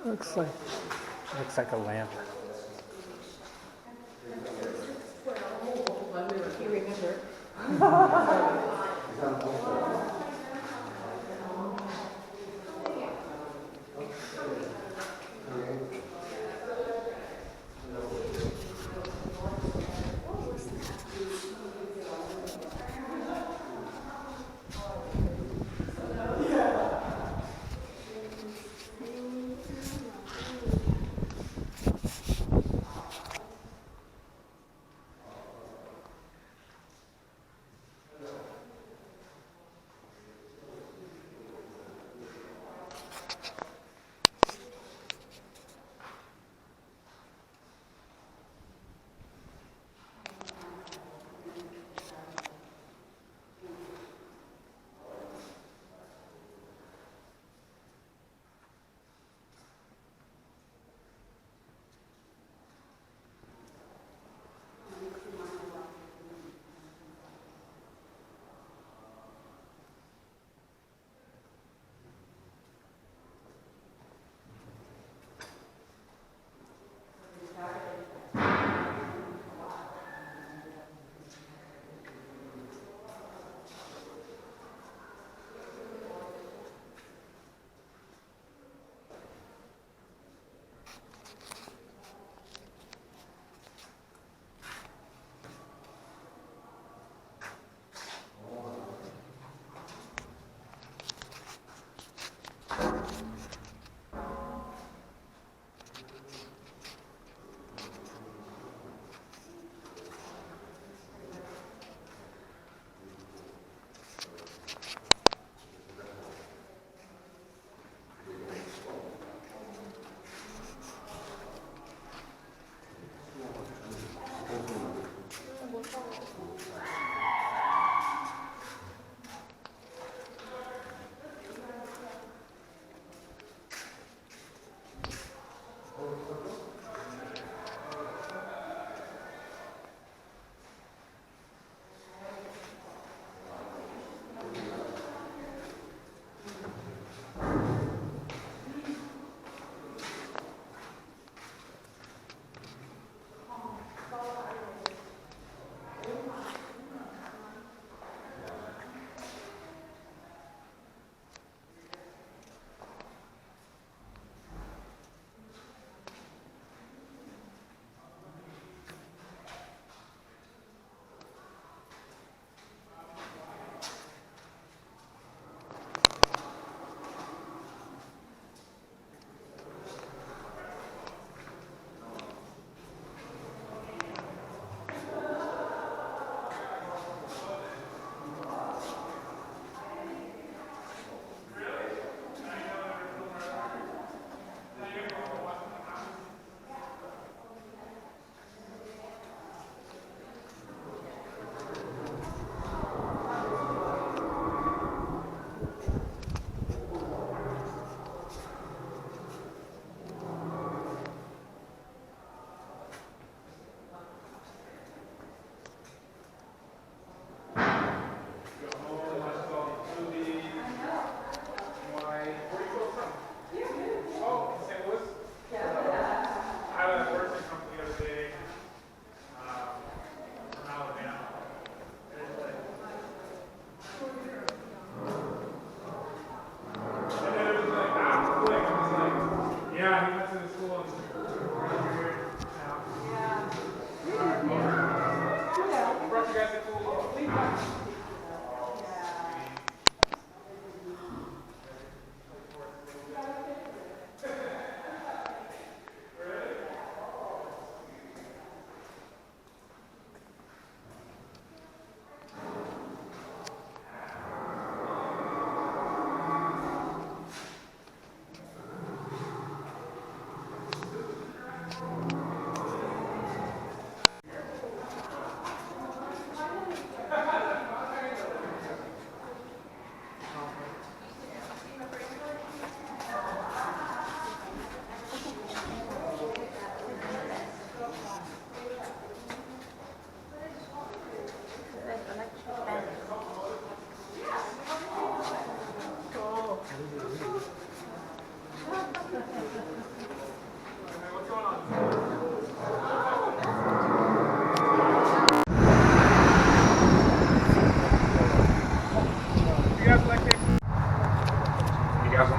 Looks like a lamp. You remember?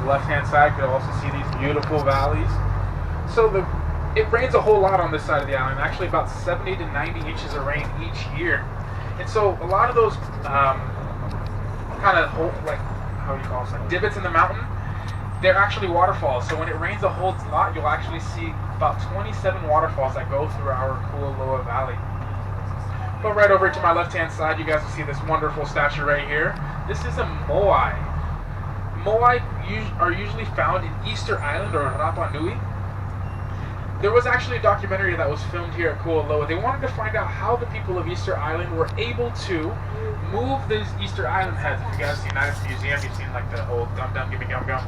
left-hand side, you can also see these beautiful valleys. So it rains a whole lot on this side of the island, actually about 70 to 90 inches of rain each year. And so a lot of those kind of, like, how do you call it, like divots in the mountain, they're actually waterfalls. So when it rains a whole lot, you'll actually see about 27 waterfalls that go through our Kualoa Valley. But right over to my left-hand side, you guys can see this wonderful statue right here. This is a moai. Moai are usually found in Easter Island or Rapa Nui. There was actually a documentary that was filmed here at Kualoa. They wanted to find out how the people of Easter Island were able to move these Easter Island heads. If you guys seen that at the museum, you've seen like the old gum gum gimme gum gum.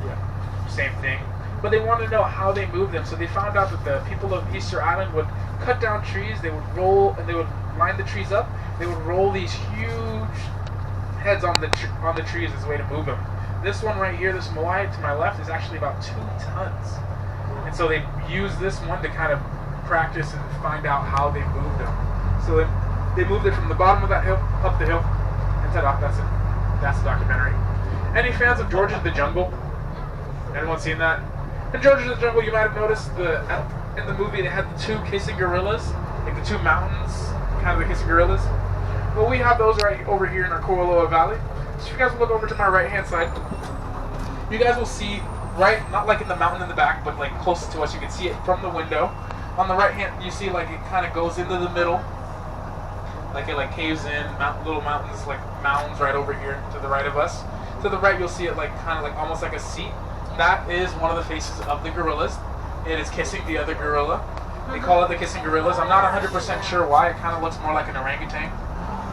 Yeah. Same thing. But they wanted to know how they moved them. So they found out that the people of Easter Island would cut down trees, they would roll, and they would line the trees up. They would roll these huge heads on the trees as a way to move them. This one right here, this moai to my left, is actually about 2 tons. And so they use this one to kind of practice and find out how they moved them. So they moved it from the bottom of that hill, up the hill, and ta-da, that's it. That's the documentary. Any fans of George of the Jungle? Anyone seen that? In George of the Jungle, you might have noticed in the movie they had the 2 kissing gorillas, like the 2 mountains, kind of the kissing gorillas. Well, we have those right over here in our Kualoa Valley. So if you guys will look over to my right-hand side, you guys will see, right, not like in the mountain in the back, but like close to us, you can see it from the window. On the right hand, you see like it kind of goes into the middle, like it like caves in, little mountains, like mounds right over here to the right of us. To the right, you'll see it like kind of like almost like a seat. That is one of the faces of the gorillas. It is kissing the other gorilla. They call it the kissing gorillas. I'm not 100% sure why. It kind of looks more like an orangutan.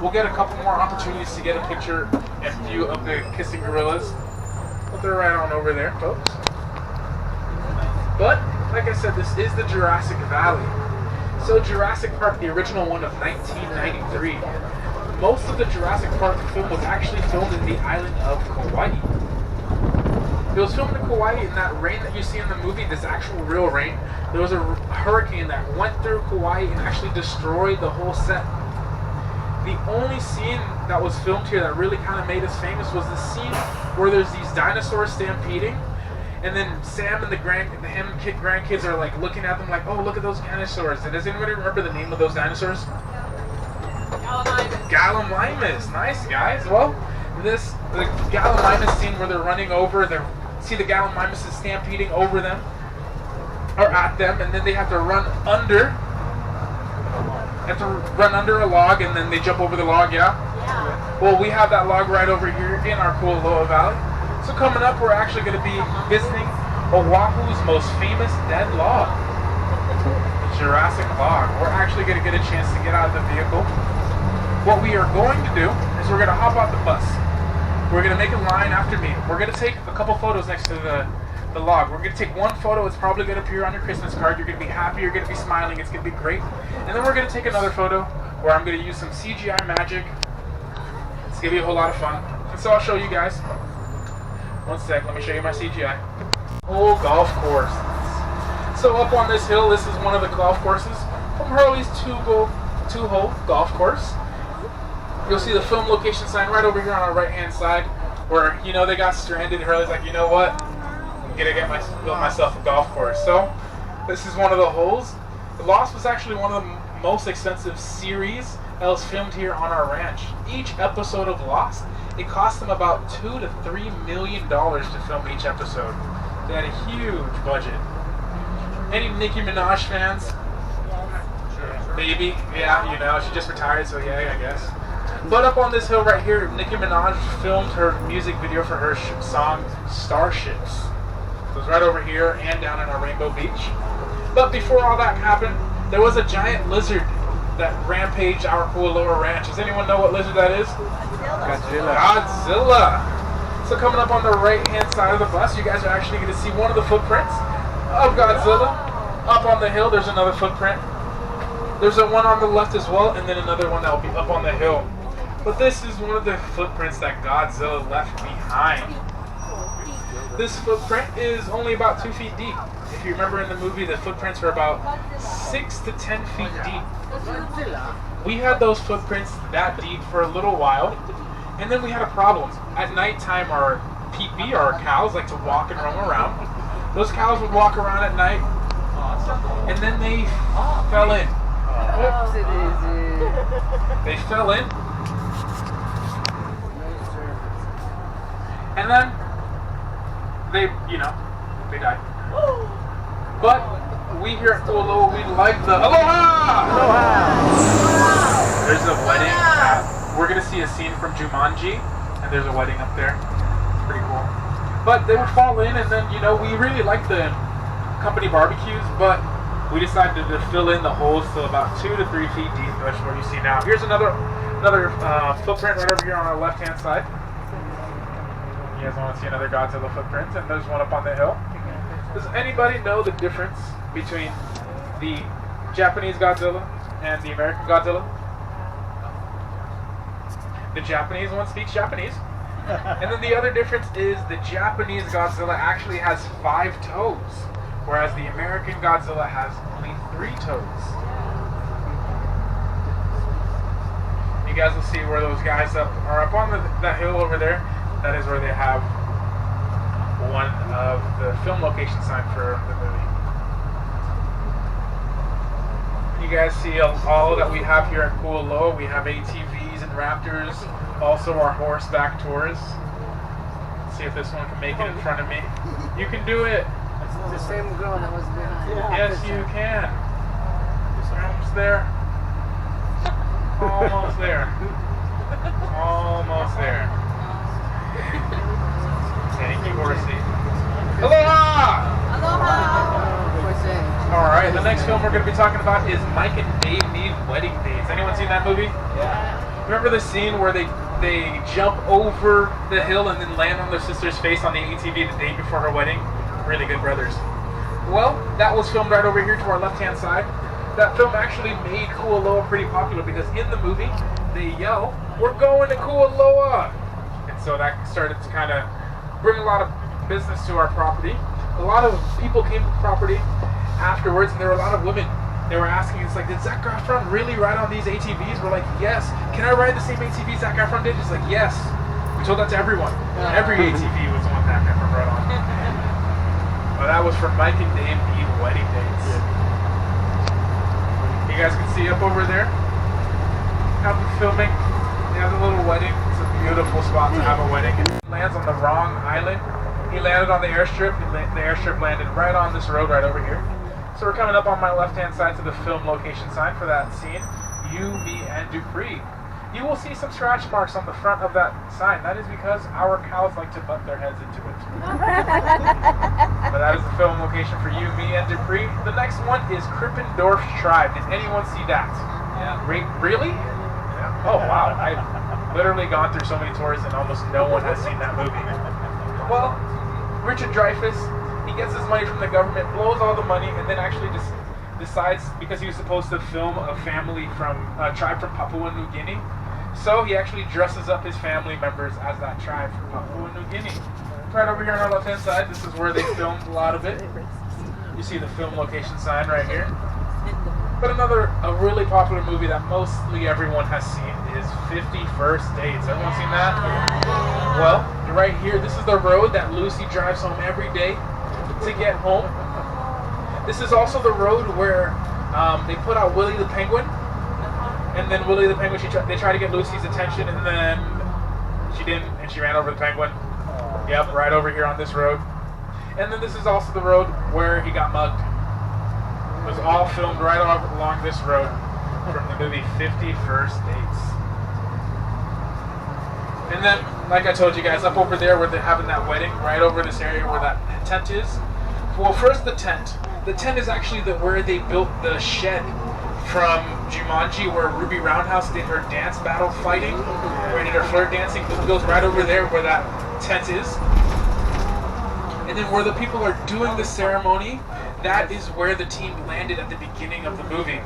We'll get a couple more opportunities to get a picture and view of the kissing gorillas. But they're right on over there, folks. But, like I said, this is the Jurassic Valley. So Jurassic Park, the original one of 1993. Most of the Jurassic Park film was actually filmed in the island of Kauai. It was filmed in Kauai, and that rain that you see in the movie, this actual real rain, there was a hurricane that went through Kauai and actually destroyed the whole set. The only scene that was filmed here that really kind of made us famous was the scene where there's these dinosaurs stampeding, and then Sam and him grandkids are like looking at them like, oh, look at those dinosaurs. And does anybody remember the name of those dinosaurs? Gallimimus. Nice, guys. Well, the Gallimimus scene where they're running over, see the Gallimimus is stampeding over them, or at them, and then they have to run under. A log, and then they jump over the log, yeah? Well, we have that log right over here in our Kualoa Valley. So coming up, we're actually going to be visiting Oahu's most famous dead log, the Jurassic log. We're actually going to get a chance to get out of the vehicle. What we are going to do is we're going to hop out the bus. We're going to make a line after me. We're going to take a couple photos next to the log. We're going to take one photo. It's probably going to appear on your Christmas card. You're going to be happy. You're going to be smiling. It's going to be great. And then we're going to take another photo where I'm going to use some CGI magic. It's going to be a whole lot of fun. And so I'll show you guys. One sec. Let me show you my CGI. Oh, golf course. So up on this hill, this is one of the golf courses from Hurley's two-hole golf course. You'll see the film location sign right over here on our right-hand side where, you know, they got stranded. Hurley's like, you know what? I'm going to build myself a golf course. So this is one of the holes. The Lost was actually one of the most expensive series that was filmed here on our ranch. Each episode of Lost, it cost them about $2 to $3 million to film each episode. They had a huge budget. Any Nicki Minaj fans? Maybe. Yeah, you know, she just retired, so yeah, I guess. But up on this hill right here, Nicki Minaj filmed her music video for her song Starships. It was right over here and down in our Rainbow Beach. But before all that happened, there was a giant lizard that rampaged our Kualoa Ranch. Does anyone know what lizard that is? Godzilla. So coming up on the right-hand side of the bus, you guys are actually going to see one of the footprints of Godzilla. Up on the hill, there's another footprint. There's a one on the left as well, and then another one that will be up on the hill. But this is one of the footprints that Godzilla left behind. This footprint is only about 2 feet deep. If you remember in the movie, the footprints were about 6 to 10 feet deep. We had those footprints that deep for a little while, and then we had a problem. At nighttime, our peepee, or cows, like to walk and roam around. Those cows would walk around at night, and then they fell in. They fell in, and then they died. But we here at Kualoa, we like the aloha! There's a wedding. We're gonna see a scene from Jumanji, and there's a wedding up there. It's pretty cool. But they would fall in, and then we really like the company barbecues, but we decided to fill in the holes to about 2 to 3 feet deep. That's what you see now. Here's another footprint right over here on our left-hand side. You guys want to see another Godzilla footprint? And there's one up on the hill. Does anybody know the difference between the Japanese Godzilla and the American Godzilla? The Japanese one speaks Japanese. And then the other difference is the Japanese Godzilla actually has 5 toes, whereas the American Godzilla has only 3 toes. You guys will see where those guys are up on that hill over there. That is where they have one of the film location sign for the movie. You guys see all that we have here at Kualoa. We have ATVs and Raptors, also our horseback tours. Let's see if this one can make it in front of me. You can do it. It's the same girl that was behind. Yes, you can. Almost there. Almost there. Almost there. Thank you, horsey. Aloha! Alright, the next film we're going to be talking about is Mike and Dave Need Wedding Dates. Anyone seen that movie? Yeah. Remember the scene where they jump over the hill and then land on their sister's face on the ATV the day before her wedding? Really good brothers. Well, that was filmed right over here to our left-hand side. That film actually made Kualoa pretty popular because in the movie, they yell, "We're going to Kualoa!" And so that started to kind of bring a lot of business to our property. A lot of people came to the property afterwards, and there were a lot of women. They were asking us, like, did Zac Efron really ride on these ATVs? We're like, yes. Can I ride the same ATV Zac Efron did? He's like, yes. We told that to everyone. Every ATV was the one Zac Efron rode on. Well, that was for Mike and Dave Need Wedding Dates. You guys can see up over there. Have them filming. They have a little wedding. It's a beautiful spot to have a wedding. It lands on the wrong island. He landed on the airstrip. The airstrip landed right on this road right over here. So we're coming up on my left-hand side to the film location sign for that scene. You, me, and Dupree. You will see some scratch marks on the front of that sign. That is because our cows like to butt their heads into it. But that is the film location for You, Me, and Dupree. The next one is Krippendorf Tribe. Did anyone see that? Yeah. Really? Yeah. Oh, wow. I've literally gone through so many tours and almost no one has seen that movie. Well, Richard Dreyfuss, he gets his money from the government, blows all the money, and then actually just decides, because he was supposed to film a family from a tribe from Papua New Guinea, so he actually dresses up his family members as that tribe from Papua New Guinea. Right over here on our left-hand side, this is where they filmed a lot of it. You see the film location sign right here. But a really popular movie that mostly everyone has seen is 50 First Dates. Everyone seen that? Well, right here, this is the road that Lucy drives home every day to get home. This is also the road where they put out Willie the Penguin, and then Willie the Penguin, they tried to get Lucy's attention, and then she didn't, and she ran over the penguin. Yep, right over here on this road. And then this is also the road where he got mugged. It was all filmed right along this road from the movie 50 First Dates. And then, like I told you guys, up over there where they're having that wedding, right over this area where that tent is. Well, first the tent. The tent is actually where they built the shed from Jumanji, where Ruby Roundhouse did her dance battle fighting, where they did her flirt dancing. It goes right over there where that tent is. And then where the people are doing the ceremony, that is where the team landed at the beginning of the movie.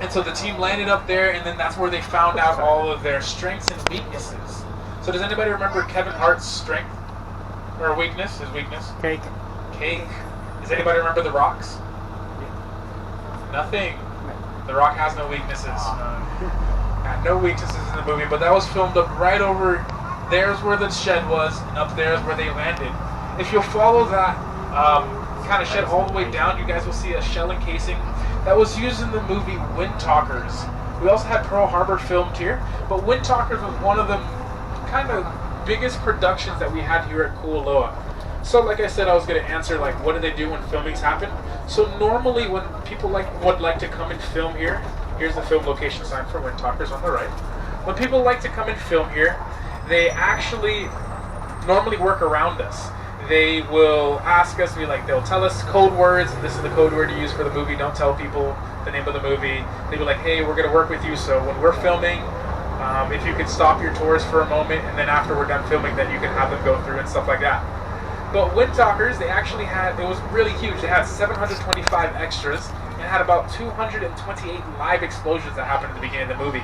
And so the team landed up there, and then that's where they found out all of their strengths and weaknesses. So does anybody remember Kevin Hart's strength? Or weakness? His weakness? Cake. Cake. Does anybody remember The Rock's? Nothing. The Rock has no weaknesses. No weaknesses in the movie, but that was filmed up right over there's where the shed was, and up there is where they landed. If you'll follow that kind of shed all the way down, you guys will see a shell encasing that was used in the movie Wind Talkers. We also had Pearl Harbor filmed here, but Wind Talkers was one of the kind of biggest productions that we had here at Kualoa. So like I said, I was going to answer like what do they do when filmings happen. So normally when people would like to come and film here, here's the film location sign for Wind Talkers on the right. When people like to come and film here, they actually normally work around us. They will ask us, they'll tell us code words. This is the code word to use for the movie. Don't tell people the name of the movie. They'll be like, hey, we're going to work with you. So when we're filming, if you could stop your tours for a moment, and then after we're done filming, then you can have them go through and stuff like that. But Wind Talkers, they actually had, it was really huge. They had 725 extras and had about 228 live explosions that happened at the beginning of the movie.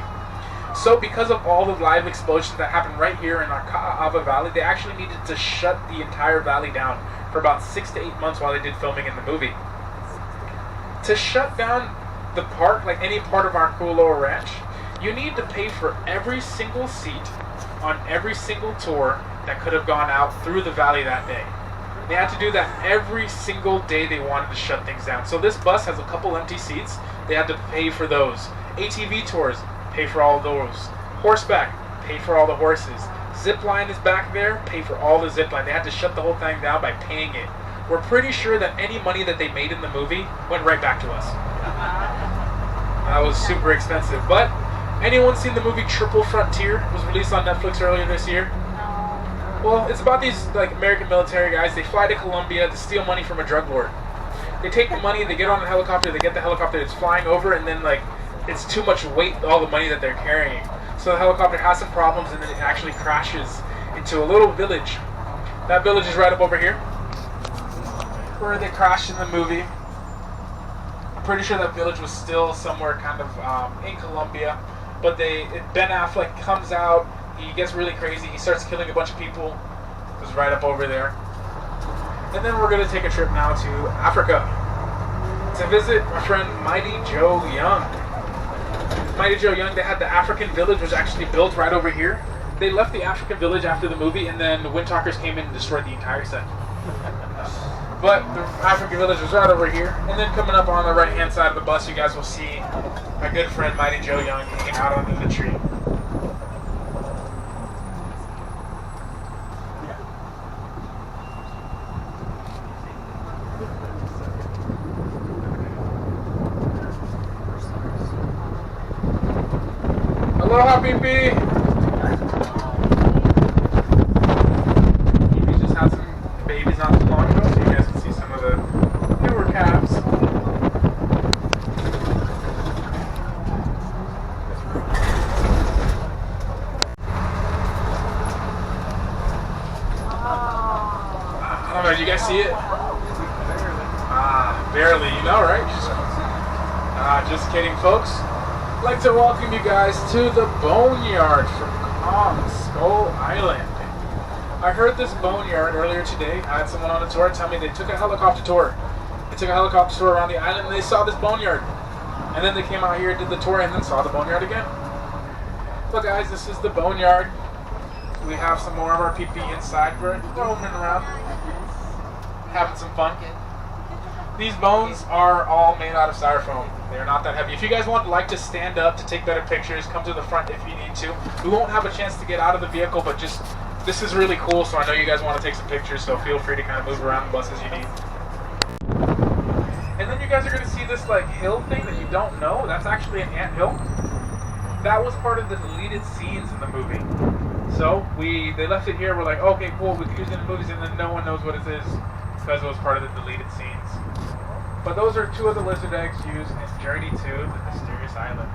So because of all the live explosions that happened right here in our Kualoa Valley, they actually needed to shut the entire valley down for about 6 to 8 months while they did filming in the movie. To shut down the park, like any part of our Kualoa ranch, you need to pay for every single seat on every single tour that could have gone out through the valley that day. They had to do that every single day they wanted to shut things down. So this bus has a couple empty seats. They had to pay for those. ATV tours, pay for all those. Horseback, pay for all the horses. Zip line is back there, pay for all the zip line. They had to shut the whole thing down by paying it. We're pretty sure that any money that they made in the movie went right back to us. That was super expensive. But anyone seen the movie Triple Frontier? It was released on Netflix earlier this year. Well, it's about these American military guys. They fly to Colombia to steal money from a drug lord. They take the money, they get on a helicopter, they get the helicopter that's flying over, and then it's too much weight, all the money that they're carrying. So the helicopter has some problems, and then it actually crashes into a little village. That village is right up over here, where they crashed in the movie. I'm pretty sure that village was still somewhere kind of in Colombia, but Ben Affleck comes out. He gets really crazy. He starts killing a bunch of people. It was right up over there. And then we're going to take a trip now to Africa to visit my friend Mighty Joe Young. Mighty Joe Young, they had the African village, was actually built right over here. They left the African village after the movie, and then the Wind Talkers came in and destroyed the entire set. But the African village was right over here. And then coming up on the right-hand side of the bus, you guys will see my good friend Mighty Joe Young hanging out under the tree. Aloha, Pee-Pee! Pee-Pee just had some babies not too long ago, so you guys can see some of the newer calves. I don't know, did you guys see it? Barely, you know, right? Just kidding, folks. I'd like to welcome you guys to the Boneyard from Skull Island. I heard this boneyard earlier today. I had someone on a tour tell me they took a helicopter tour. They took a helicopter tour around the island and they saw this boneyard. And then they came out here, did the tour, and then saw the boneyard again. But guys, this is the boneyard. We have some more of our pee-pee inside. We're roaming around, having some fun. These bones are all made out of styrofoam. They're not that heavy. If you guys would like to stand up to take better pictures, come to the front if you need to. We won't have a chance to get out of the vehicle, but this is really cool, so I know you guys want to take some pictures, so feel free to kind of move around the bus as you need. And then you guys are going to see this hill thing that you don't know. That's actually an ant hill. That was part of the deleted scenes in the movie. So they left it here. We're like, okay, cool, we can use it in the movies, and then no one knows what it is because it was part of the deleted scenes. But those are two of the lizard eggs used in Journey to the Mysterious Island.